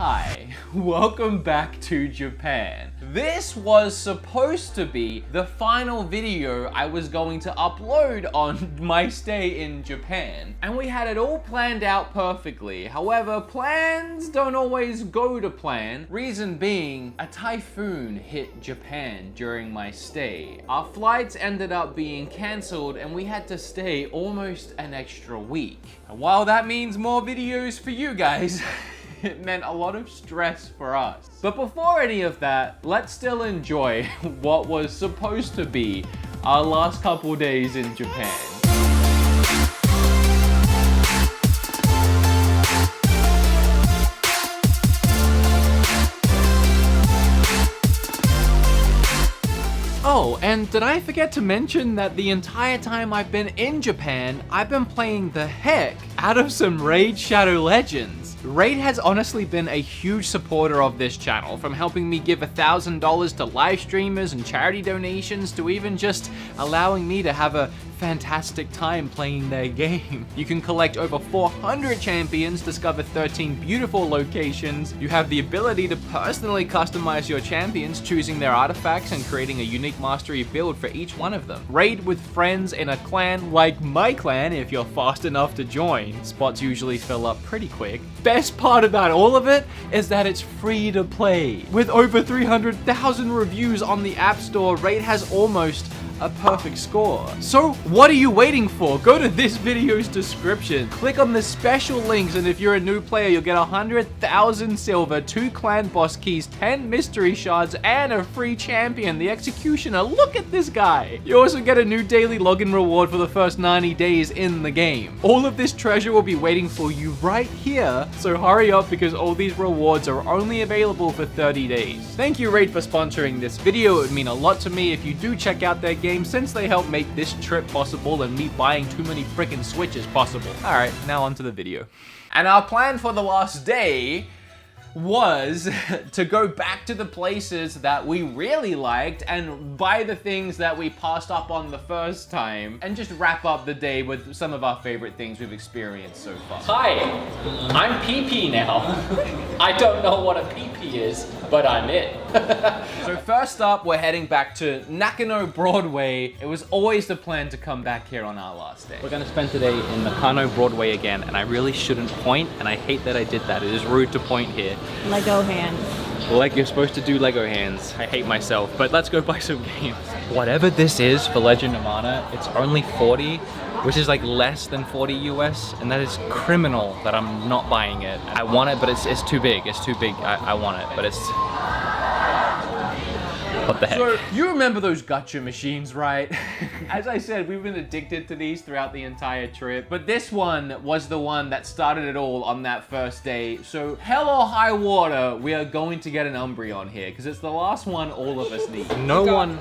Hi, welcome back to Japan. This was supposed to be the final video I was going to upload on my stay in Japan. And we had it all planned out perfectly. However, plans don't always go to plan. Reason being, a typhoon hit Japan during my stay. Our flights ended up being cancelled and we had to stay almost an extra week. And while that means more videos for you guys, it meant a lot of stress for us. But before any of that, let's still enjoy what was supposed to be our last couple days in Japan. Oh, and did I forget to mention that the entire time I've been in Japan, I've been playing the heck out of some Raid Shadow Legends. Raid has honestly been a huge supporter of this channel, from helping me give $1,000 to live streamers and charity donations to even just allowing me to have a fantastic time playing their game. You can collect over 400 champions, discover 13 beautiful locations. You have the ability to personally customize your champions, choosing their artifacts and creating a unique mastery build for each one of them. Raid with friends in a clan like my clan if you're fast enough to join. Spots usually fill up pretty quick. Best part about all of it is that it's free to play. With over 300,000 reviews on the App Store, Raid has almost a perfect score. So what are you waiting for? Go to this video's description, click on the special links, and if you're a new player, you'll get 100,000 silver, 2 clan boss keys, 10 mystery shards, and a free champion, the Executioner. Look at this guy. You also get a new daily login reward for the first 90 days in the game. All of this treasure will be waiting for you right here, so hurry up because all these rewards are only available for 30 days. Thank you, Raid, for sponsoring this video. It would mean a lot to me if you do check out their game, since they helped make this trip possible and me buying too many freaking Switches possible. Alright, now on to the video. And our plan for the last day was to go back to the places that we really liked and buy the things that we passed up on the first time and just wrap up the day with some of our favorite things we've experienced so far. Hi, I'm PP now. I don't know what a PP is, but I'm it. So first up, we're heading back to Nakano Broadway. It was always the plan to come back here on our last day. We're gonna spend today in Nakano Broadway again, and I really shouldn't point, and I hate that I did that. It is rude to point here. Lego hands. Like you're supposed to do Lego hands. I hate myself, but let's go buy some games. Whatever this is for Legend of Mana, it's only 40, which is like less than 40 US, and that is criminal that I'm not buying it. I want it, but it's too big. It's too big. I want it, but it's... What the heck? So, you remember those gacha machines, right? As I said, we've been addicted to these throughout the entire trip, but this one was the one that started it all on that first day. So, hell or high water, we are going to get an Umbreon here, because it's the last one all of us need. No one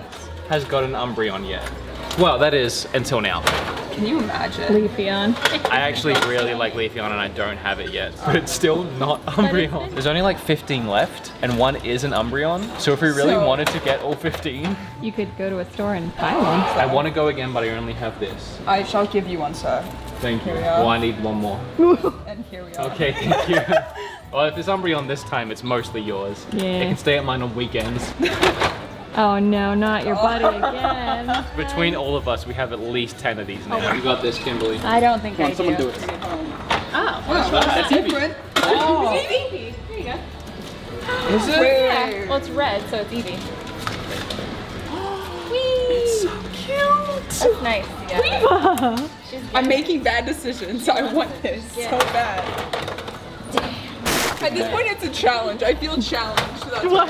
has got an Umbreon yet. Well, that is, until now. Can you imagine? Leafeon. I actually really like Leafeon and I don't have it yet, but it's still not Umbreon. There's only like 15 left and one is an Umbreon. So if we really wanted to get all 15, you could go to a store and buy one. I want to go again, but I only have this. I shall give you one, sir. Thank you. Well, I need one more. And here we are. Okay, thank you. Well, if it's Umbreon this time, it's mostly yours. Yeah. It can stay at mine on weekends. Oh no, not your buddy again. Between all of us, we have at least 10 of these now. You got this, Kimberly. I don't think I do. Someone do it. Oh, That's different. Oh. It's Eevee. There you go. Is it? Yeah. Well, it's red, so it's Eevee. It's so cute. That's nice. Yeah. I'm making bad decisions. I want this so bad. Damn. At this point, it's a challenge. I feel challenged. That's What?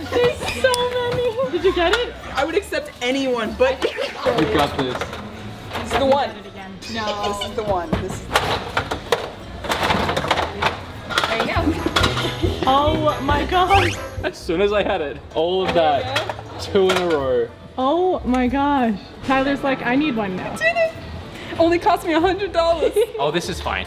There's so many. Did you get it? I would accept anyone, but We got this. this is the one. No. This is the one. This is There you go. Oh my gosh. As soon as I had it, all of that, 2 in a row. Oh my gosh. Tyler's like, I need one now. did it. Only cost me $100. Oh, this is fine.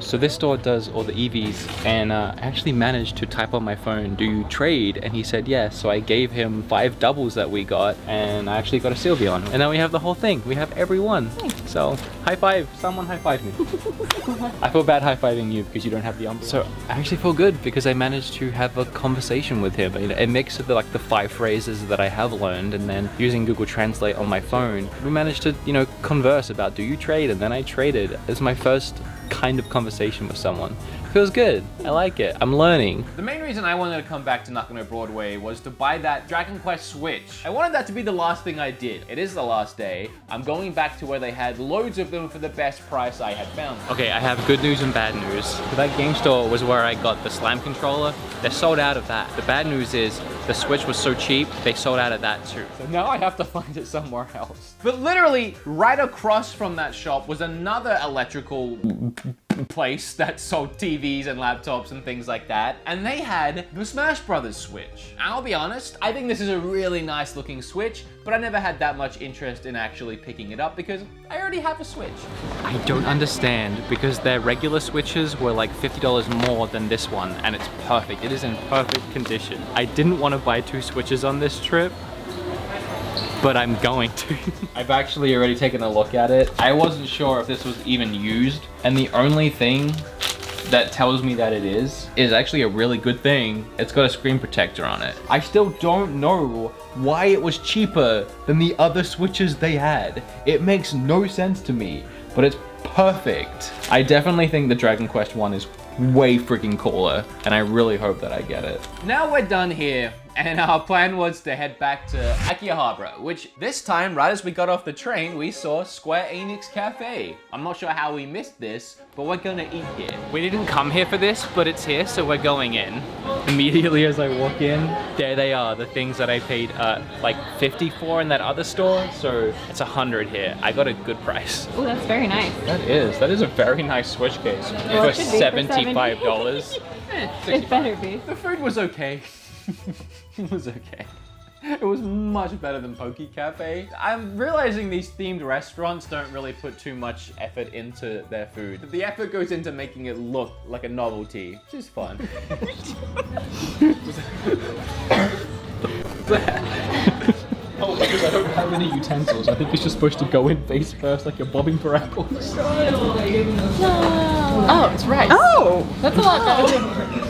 So this store does all the EVs, and I actually managed to type on my phone, do you trade? And he said yes, so I gave him 5 doubles that we got, and I actually got a Sylveon. And now we have the whole thing. We have every one. So high five, someone high five me. I feel bad high fiving you because you don't have the umbrella. So I actually feel good because I managed to have a conversation with him. A mix of the 5 phrases that I have learned, and then using Google Translate on my phone, we managed to, converse about, do you trade? And then I traded. It's my first kind of conversation with someone. Feels good. I like it. I'm learning. The main reason I wanted to come back to Nakano Broadway was to buy that Dragon Quest Switch. I wanted that to be the last thing I did. It is the last day. I'm going back to where they had loads of them for the best price I had found. Okay, I have good news and bad news. That game store was where I got the Slam controller. They're sold out of that. The bad news is the Switch was so cheap, they sold out of that too. So now I have to find it somewhere else. But literally, right across from that shop was another electrical place that sold TVs and laptops and things like that, and they had the Smash Brothers Switch. I'll be honest, I think this is a really nice looking Switch, but I never had that much interest in actually picking it up because I already have a Switch. I don't understand, because their regular Switches were like $50 more than this one, and it's perfect. It is in perfect condition. I didn't want to buy 2 Switches on this trip, but I'm going to. I've actually already taken a look at it. I wasn't sure if this was even used, and the only thing that tells me that it is actually a really good thing. It's got a screen protector on it. I still don't know why it was cheaper than the other Switches they had. It makes no sense to me, but it's perfect. I definitely think the Dragon Quest one is way freaking cooler, and I really hope that I get it. Now we're done here, and our plan was to head back to Akihabara, which this time, right as we got off the train, we saw Square Enix Cafe. I'm not sure how we missed this, but we're gonna eat here. We didn't come here for this, but it's here, so we're going in. Immediately as I walk in, there they are, the things that I paid like 50 for in that other store, so it's 100 here. I got a good price. Oh, that's very nice. That is a very nice Switch case Well, for $75. It better be. The food was okay. It was okay. It was much better than Poke Cafe. I'm realizing these themed restaurants don't really put too much effort into their food. The effort goes into making it look like a novelty, which is fun. Oh, because I don't have any utensils. I think it's just supposed to go in face first like you're bobbing for apples. Oh, it's rice. Oh! That's a lot better.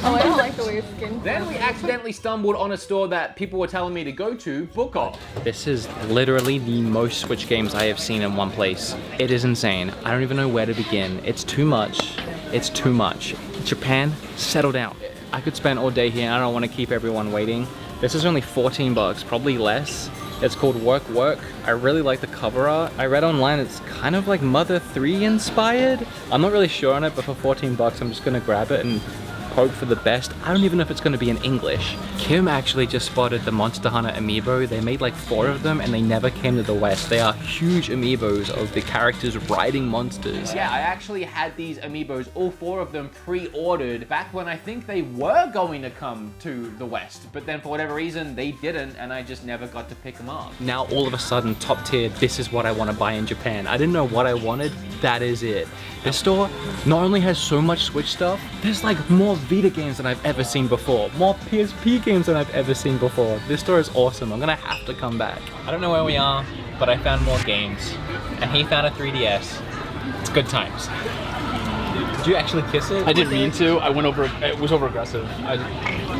Oh, I don't like the way it's skinned. Then we accidentally stumbled on a store that people were telling me to go to, Book Off. This is literally the most Switch games I have seen in one place. It is insane. I don't even know where to begin. It's too much. It's too much. Japan, settle down. I could spend all day here and I don't want to keep everyone waiting. This is only 14 bucks, probably less. It's called Work Work. I really like the cover art. I read online it's kind of like Mother 3 inspired. I'm not really sure on it, but for 14 bucks I'm just gonna grab it and hope for the best. I don't even know if it's gonna be in English. Kim actually just spotted the Monster Hunter amiibo. They made like 4 of them and they never came to the West. They are huge amiibos of the characters riding monsters. Yeah, I actually had these amiibos, all 4 of them pre-ordered back when I think they were going to come to the West, but then for whatever reason they didn't and I just never got to pick them up. Now all of a sudden, top tier, this is what I want to buy in Japan. I didn't know what I wanted, that is it. This store not only has so much Switch stuff, there's like more Vita games than I've ever seen before, more PSP games than I've ever seen before. This store is awesome. I'm gonna have to come back. I don't know where we are, but I found more games, and he found a 3DS. It's good times. Did you actually kiss it? I didn't mean to. I went over. It was over aggressive. I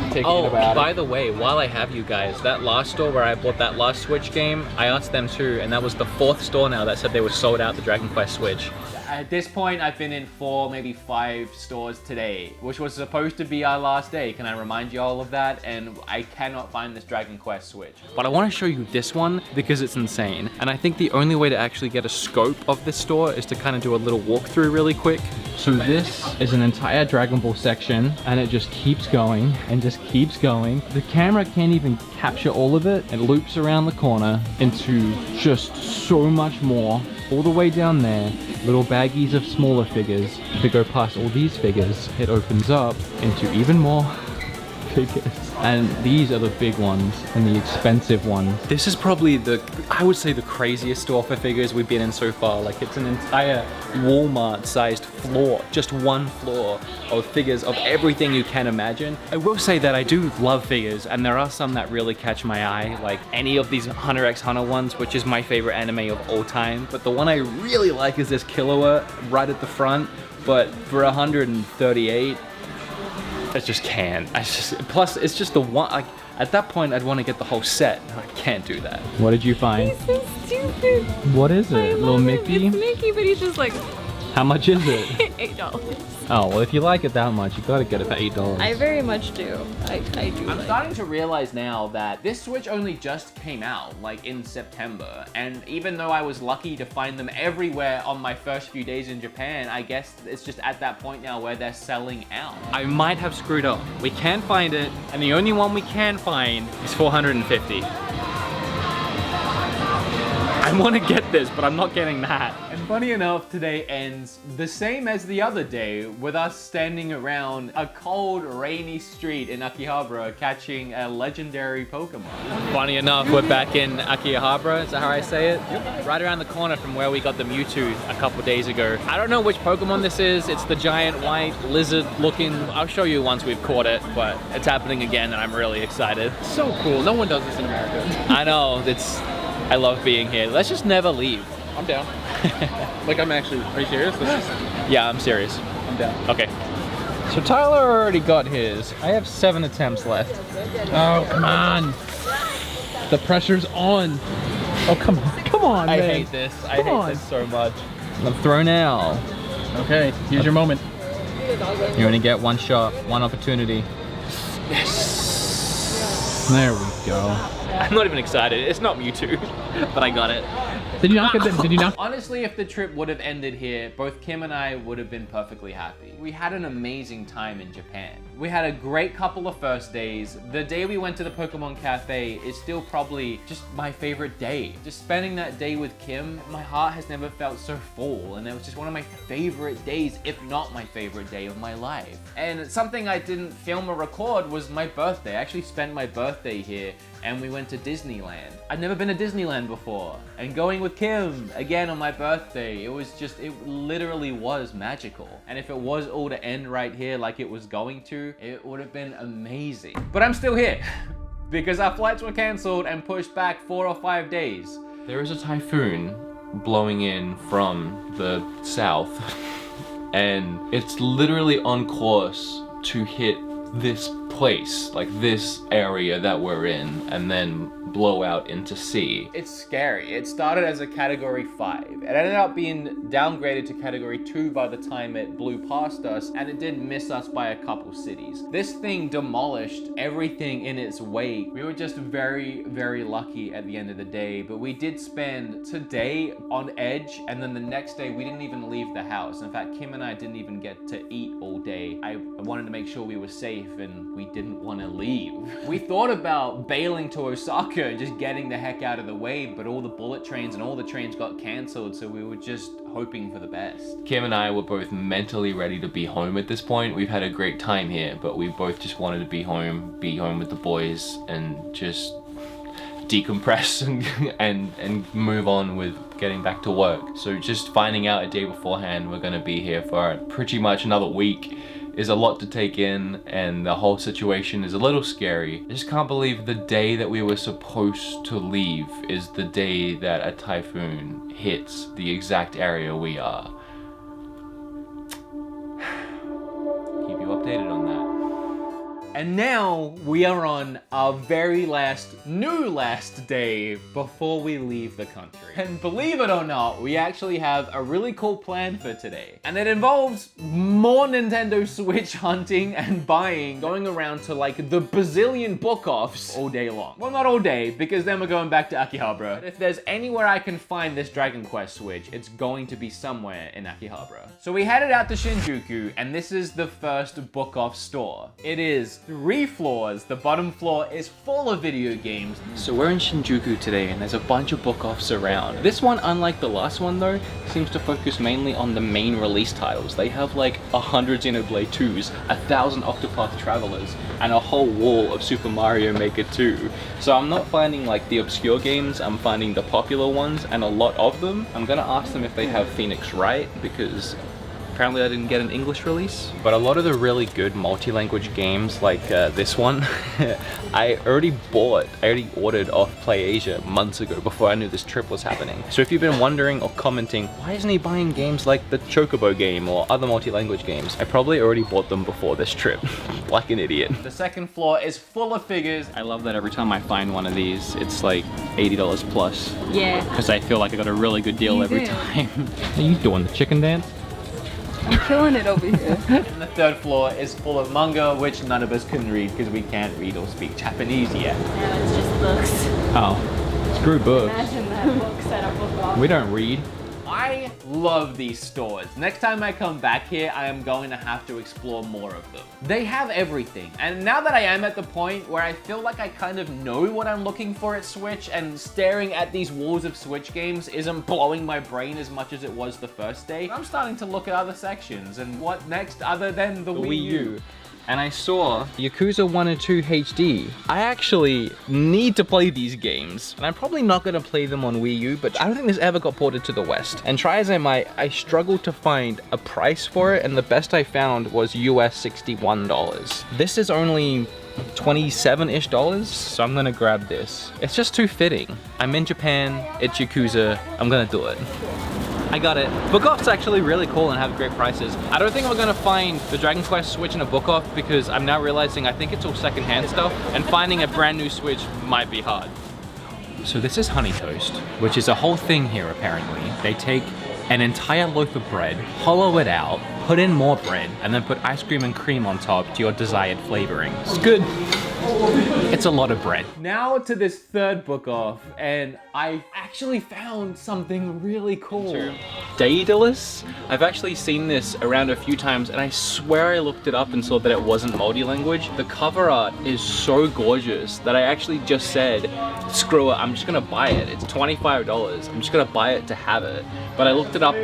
taking it about. By the way, while I have you guys, that last store where I bought that last Switch game, I asked them too, and that was the 4th store now that said they were sold out the Dragon Quest Switch. At this point, I've been in 4, maybe 5 stores today, which was supposed to be our last day. Can I remind you all of that? And I cannot find this Dragon Quest Switch. But I want to show you this one because it's insane. And I think the only way to actually get a scope of this store is to kind of do a little walkthrough really quick. So this is an entire Dragon Ball section, and it just keeps going and just keeps going. The camera can't even capture all of it. It loops around the corner into just so much more. All the way down there, little baggies of smaller figures. If we go past all these figures, it opens up into even more biggest. And these are the big ones and the expensive ones. This is probably I would say the craziest store for figures we've been in so far. Like, it's an entire Walmart-sized floor, just one floor of figures of everything you can imagine. I will say that I do love figures, and there are some that really catch my eye, like any of these Hunter x Hunter ones, which is my favorite anime of all time. But the one I really like is this Killua right at the front, but for 138, I just can't. Plus, it's just the one, like, at that point, I'd want to get the whole set. I can't do that. What did you find? He's so stupid. What is it? Little Mickey? It's Mickey, but he's just like How much is it? $8. Oh, well, if you like it that much, you gotta get it for $8. I very much do. I do. I'm starting to realize now that this Switch only just came out, like in September, and even though I was lucky to find them everywhere on my first few days in Japan, I guess it's just at that point now where they're selling out. I might have screwed up. We can find it, and the only one we can find is $450. I want to get this, but I'm not getting that. And funny enough, today ends the same as the other day, with us standing around a cold, rainy street in Akihabara catching a legendary Pokemon. Funny enough, we're back in Akihabara, is that how I say it? Yep. Right around the corner from where we got the Mewtwo a couple days ago. I don't know which Pokemon this is. It's the giant white lizard looking. I'll show you once we've caught it, but it's happening again and I'm really excited. So cool. No one does this in America. I know, I love being here. Let's just never leave. I'm down. Like, I'm actually, are you serious? Yeah, I'm serious. I'm down. Okay. So Tyler already got his. I have 7 attempts left. Oh, come on. The pressure's on. Oh, come on. Come on, man. I hate this. I hate this so much. I'm throw now. Okay, here's your moment. You only get one shot, one opportunity. Yes. There we go. I'm not even excited. It's not Mewtwo, but I got it. Did you not get that? Did you not? Honestly, if the trip would have ended here, both Kim and I would have been perfectly happy. We had an amazing time in Japan. We had a great couple of first days. The day we went to the Pokemon Cafe is still probably just my favorite day. Just spending that day with Kim, my heart has never felt so full, and it was just one of my favorite days, if not my favorite day of my life. And something I didn't film or record was my birthday. I actually spent my birthday here, and we went to Disneyland. I'd never been to Disneyland before, and going with Kim again on my birthday, it literally was magical. And if it was all to end right here like it was going to, it would have been amazing. But I'm still here because our flights were canceled and pushed back 4 or 5 days. There is a typhoon blowing in from the south and it's literally on course to hit this place, like this area that we're in, and then blow out into sea. It's scary. It started as a category 5. It ended up being downgraded to category 2 by the time it blew past us, and it did miss us by a couple cities. This thing demolished everything in its wake. We were just very, very lucky at the end of the day, but we did spend today on edge, and then the next day we didn't even leave the house. In fact, Kim and I didn't even get to eat all day. I wanted to make sure we were safe, and we didn't want to leave. We thought about bailing to Osaka and just getting the heck out of the way, but all the bullet trains and all the trains got cancelled, so we were just hoping for the best. Kim and I were both mentally ready to be home at this point. We've had a great time here, but we both just wanted to be home with the boys and just decompress and move on with getting back to work. So just finding out a day beforehand we're gonna be here for pretty much another week is a lot to take in, and the whole situation is a little scary. I just can't believe the day that we were supposed to leave is the day that a typhoon hits the exact area we are. Keep you updated on that. And now we are on our very last day before we leave the country. And believe it or not, we actually have a really cool plan for today. And it involves more Nintendo Switch hunting and buying, going around to like the bazillion book-offs all day long. Well, not all day, because then we're going back to Akihabara. But if there's anywhere I can find this Dragon Quest Switch, it's going to be somewhere in Akihabara. So we headed out to Shinjuku, and this is the first book-off store. It is 3 floors. The bottom floor is full of video games. So we're in Shinjuku today and there's a bunch of book-offs around. This one, unlike the last one though, seems to focus mainly on the main release titles. They have like 100 Xenoblade 2s, 1,000 Octopath Travelers, and a whole wall of Super Mario Maker 2. So I'm not finding like the obscure games, I'm finding the popular ones and a lot of them. I'm gonna ask them if they have Phoenix Wright because apparently I didn't get an English release. But a lot of the really good multi-language games like this one, I already ordered off PlayAsia months ago before I knew this trip was happening. So if you've been wondering or commenting, why isn't he buying games like the Chocobo game or other multi-language games? I probably already bought them before this trip, like an idiot. The second floor is full of figures. I love that every time I find one of these, it's like $80 plus. Yeah. Because I feel like I got a really good deal every time. Are you doing the chicken dance? I'm killing it over here. And the third floor is full of manga, which none of us can read because we can't read or speak Japanese yet. No, it's just books. Oh, screw books. Imagine that book set up a book. We don't read. I love these stores. Next time I come back here, I am going to have to explore more of them. They have everything. And now that I am at the point where I feel like I kind of know what I'm looking for at Switch, and staring at these walls of Switch games isn't blowing my brain as much as it was the first day, I'm starting to look at other sections and what next other than the Wii U. And I saw Yakuza 1 and 2 HD. I actually need to play these games. And I'm probably not gonna play them on Wii U, but I don't think this ever got ported to the West. And try as I might, I struggled to find a price for it, and the best I found was US $61. This is only 27-ish dollars, so I'm gonna grab this. It's just too fitting. I'm in Japan, it's Yakuza, I'm gonna do it. I got it. Book-off's actually really cool and have great prices. I don't think we're gonna find the Dragon Quest Switch in a book-off because I'm now realizing I think it's all secondhand stuff, and finding a brand new Switch might be hard. So this is honey toast, which is a whole thing here apparently. They take an entire loaf of bread, hollow it out, put in more bread, and then put ice cream and cream on top to your desired flavoring. It's good. It's a lot of bread. Now to this third book off, and I actually found something really cool. Daedalus? I've actually seen this around a few times, and I swear I looked it up and saw that it wasn't multi-language. The cover art is so gorgeous that I actually just said, screw it, I'm just gonna buy it. It's $25. I'm just gonna buy it to have it. But I looked it up.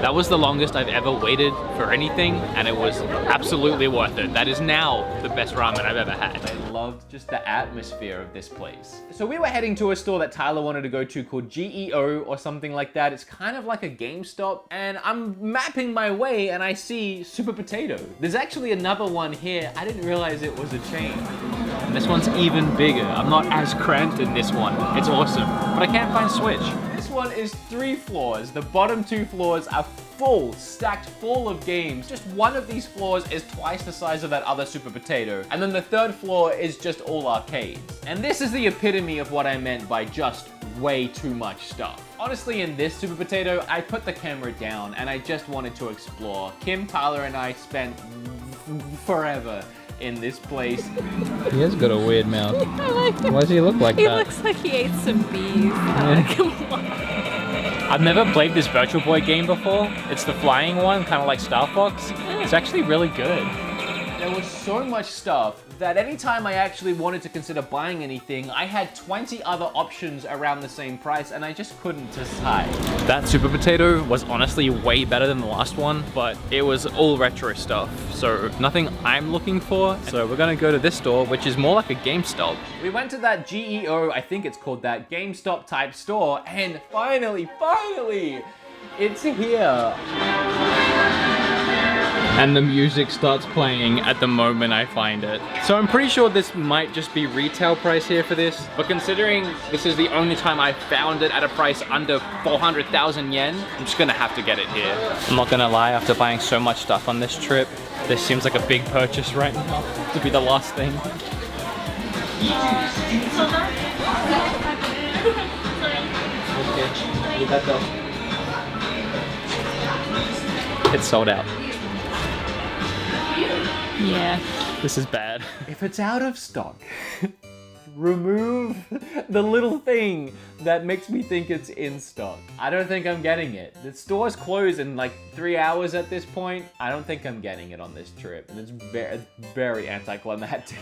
That was the longest I've ever waited for anything, and it was absolutely worth it. That is now the best ramen I've ever had. I loved just the atmosphere of this place. So we were heading to a store that Tyler wanted to go to called GEO or something like that. It's kind of like a GameStop, and I'm mapping my way and I see Super Potato. There's actually another one here. I didn't realize it was a chain. And this one's even bigger. I'm not as cramped in this one. It's awesome, but I can't find Switch. This one is 3 floors. The bottom 2 floors are full, stacked full of games. Just one of these floors is twice the size of that other Super Potato. And then the third floor is just all arcades. And this is the epitome of what I meant by just way too much stuff. Honestly, in this Super Potato, I put the camera down and I just wanted to explore. Kim, Tyler, and I spent forever in this place. He has got a weird mouth. I like him. Why does he look like He that? looks like he ate some bees. Yeah. Come on. I've never played this Virtual Boy game before. It's the flying one, kind of like Star Fox. It's actually really good. There was so much stuff that anytime I actually wanted to consider buying anything, I had 20 other options around the same price and I just couldn't decide. That Super Potato was honestly way better than the last one, but it was all retro stuff, so nothing I'm looking for. So we're gonna go to this store, which is more like a GameStop. We went to that GEO, I think it's called that, GameStop type store, and finally, it's here. And the music starts playing at the moment I find it. So I'm pretty sure this might just be retail price here for this, but considering this is the only time I found it at a price under 400,000 yen, I'm just gonna have to get it here. I'm not gonna lie, after buying so much stuff on this trip, this seems like a big purchase right now to be the last thing. It's sold out. Yeah. This is bad. If it's out of stock, remove the little thing that makes me think it's in stock. I don't think I'm getting it. The store's closed in like 3 hours at this point. I don't think I'm getting it on this trip. And it's very, very anticlimactic.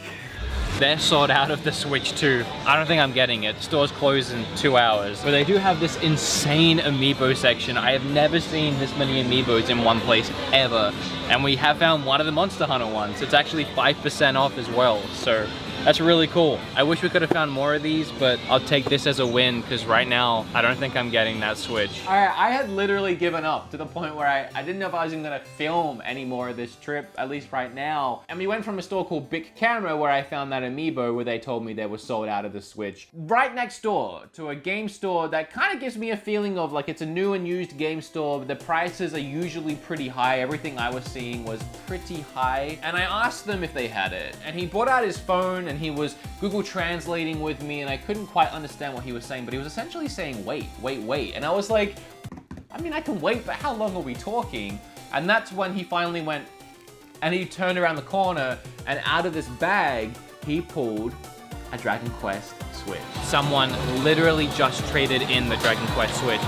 They're sold out of the Switch too. I don't think I'm getting it. The store's closed in 2 hours. But they do have this insane amiibo section. I have never seen this many amiibos in one place ever. And we have found one of the Monster Hunter ones. It's actually 5% off as well. So that's really cool. I wish we could have found more of these, but I'll take this as a win because right now, I don't think I'm getting that Switch. All right, I had literally given up to the point where I didn't know if I was even gonna film any more of this trip, at least right now. And we went from a store called Big Camera where I found that amiibo where they told me they were sold out of the Switch. Right next door to a game store that kind of gives me a feeling of like it's a new and used game store. The prices are usually pretty high. Everything I was seeing was pretty high. And I asked them if they had it. And he brought out his phone and he was Google translating with me and I couldn't quite understand what he was saying, but he was essentially saying, wait, wait, wait. And I was like, I mean, I can wait, but how long are we talking? And that's when he finally went and he turned around the corner and out of this bag, he pulled a Dragon Quest Switch. Someone literally just traded in the Dragon Quest Switch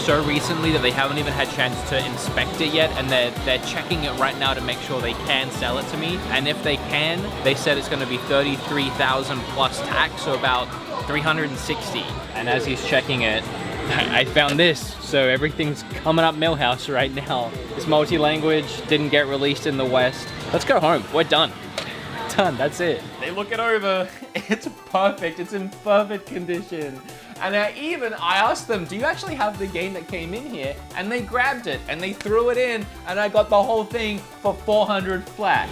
so recently that they haven't even had a chance to inspect it yet, and they're checking it right now to make sure they can sell it to me. And if they can, they said it's going to be 33,000 plus tax, so about 360. And as he's checking it, I found this. So everything's coming up Millhouse right now. It's multi-language, didn't get released in the West. Let's go home. We're done. Done, that's it. They look it over. It's perfect. It's in perfect condition. And I asked them, do you actually have the game that came in here? And they grabbed it and they threw it in and I got the whole thing for 400 flat.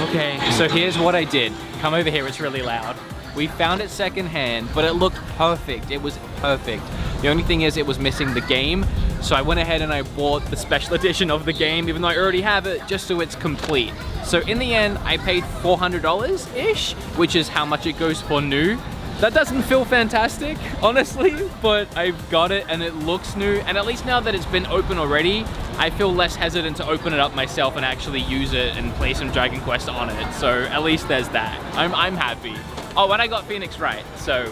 Okay, so here's what I did. Come over here, it's really loud. We found it secondhand, but it looked perfect. It was perfect. The only thing is it was missing the game. So I went ahead and I bought the special edition of the game, even though I already have it, just so it's complete. So in the end, I paid $400-ish, which is how much it goes for new. That doesn't feel fantastic, honestly, but I've got it and it looks new. And at least now that it's been open already, I feel less hesitant to open it up myself and actually use it and play some Dragon Quest on it. So at least there's that. I'm happy. Oh, and I got Phoenix right, so.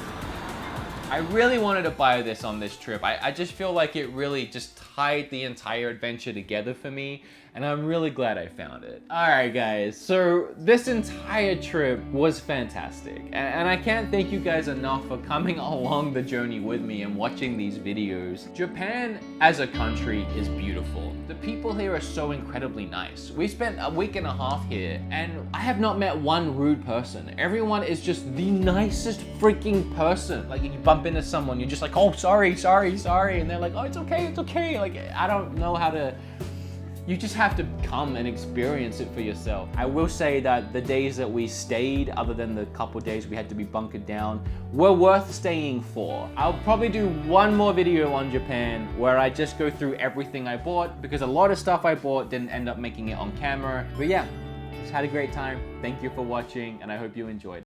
I really wanted to buy this on this trip. I just feel like it really just tied the entire adventure together for me, and I'm really glad I found it. All right, guys, so this entire trip was fantastic, and I can't thank you guys enough for coming along the journey with me and watching these videos. Japan as a country is beautiful. The people here are so incredibly nice. We spent a week and a half here, and I have not met one rude person. Everyone is just the nicest freaking person. Like, you bump into someone, you're just like, oh, sorry, and they're like, oh, it's okay. Like, I don't know how to. You just have to come and experience it for yourself. I will say that the days that we stayed, other than the couple days we had to be bunkered down, were worth staying for. I'll probably do one more video on Japan where I just go through everything I bought, because a lot of stuff I bought didn't end up making it on camera. But yeah, just had a great time. Thank you for watching, and I hope you enjoyed.